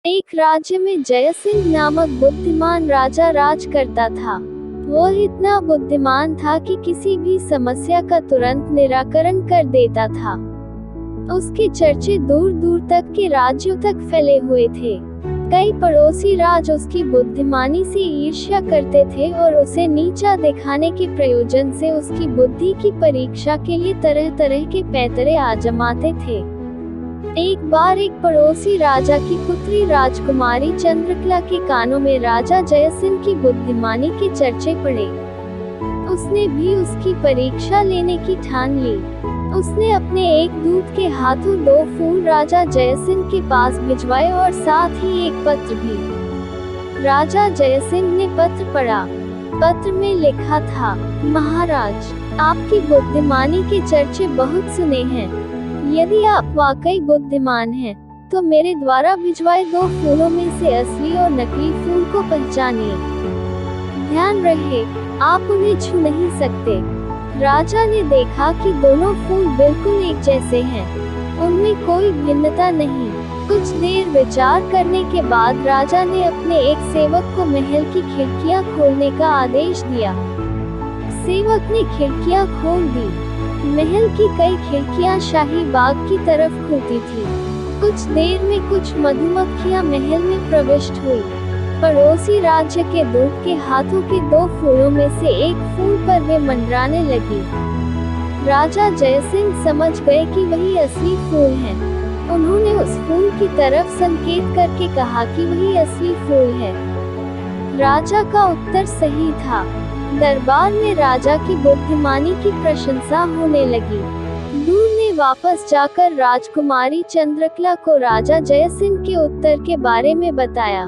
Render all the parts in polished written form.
एक राज्य में जयसिंह नामक बुद्धिमान राजा राज करता था। वो इतना बुद्धिमान था कि किसी भी समस्या का तुरंत निराकरण कर देता था। उसके चर्चे दूर दूर तक के राज्यों तक फैले हुए थे। कई पड़ोसी राज उसकी बुद्धिमानी से ईर्ष्या करते थे और उसे नीचा दिखाने के प्रयोजन से उसकी बुद्धि की परीक्षा के लिए तरह तरह के पैंतरे आजमाते थे। एक बार एक पड़ोसी राजा की पुत्री राजकुमारी चंद्रकला के कानों में राजा जयसिंह की बुद्धिमानी के चर्चे पड़े। उसने भी उसकी परीक्षा लेने की ठान ली। उसने अपने एक दूत के हाथों 2 फूल राजा जयसिंह के पास भिजवाए और साथ ही एक पत्र भी। राजा जयसिंह ने पत्र पढ़ा। पत्र में लिखा था, महाराज, आपकी बुद्धिमानी के चर्चे बहुत सुने हैं। यदि आप वाकई बुद्धिमान हैं, तो मेरे द्वारा भिजवाए 2 फूलों में से असली और नकली फूल को पहचानिए। ध्यान रहे, आप उन्हें छू नहीं सकते। राजा ने देखा कि दोनों फूल बिल्कुल एक जैसे हैं। उनमें कोई भिन्नता नहीं। कुछ देर विचार करने के बाद राजा ने अपने एक सेवक को महल की खिड़कियां खोलने का आदेश दिया। सेवक ने खिड़कियां खोल दी। महल की कई खिड़कियां शाही बाग की तरफ खुलती थी। कुछ देर में कुछ मधुमक्खियां महल में प्रविष्ट हुई। पड़ोसी राज्य के दूत के हाथों के 2 फूलों में से एक फूल पर वे मंडराने लगी। राजा जयसिंह समझ गए कि वही असली फूल है। उन्होंने उस फूल की तरफ संकेत करके कहा कि वही असली फूल है। राजा का उत्तर सही था। दरबार में राजा की बुद्धिमानी की प्रशंसा होने लगी। दूत ने वापस जाकर राजकुमारी चंद्रकला को राजा जयसिंह के उत्तर के बारे में बताया।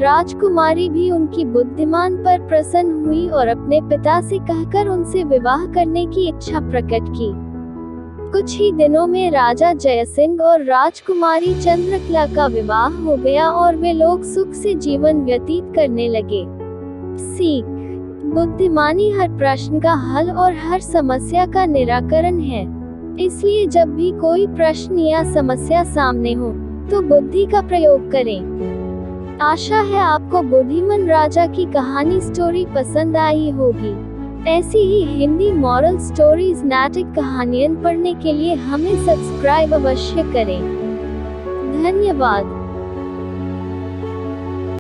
राजकुमारी भी उनकी बुद्धिमान पर प्रसन्न हुई और अपने पिता से कहकर उनसे विवाह करने की इच्छा प्रकट की। कुछ ही दिनों में राजा जयसिंह और राजकुमारी चंद्रकला का विवाह हो गया और वे लोग सुख से जीवन व्यतीत करने लगे। सीख: बुद्धिमानी हर प्रश्न का हल और हर समस्या का निराकरण है। इसलिए जब भी कोई प्रश्न या समस्या सामने हो, तो बुद्धि का प्रयोग करें। आशा है आपको बुद्धिमान राजा की कहानी स्टोरी पसंद आई होगी। ऐसी ही हिंदी मॉरल स्टोरीज, नाटक, कहानियाँ पढ़ने के लिए हमें सब्सक्राइब अवश्य करें। धन्यवाद।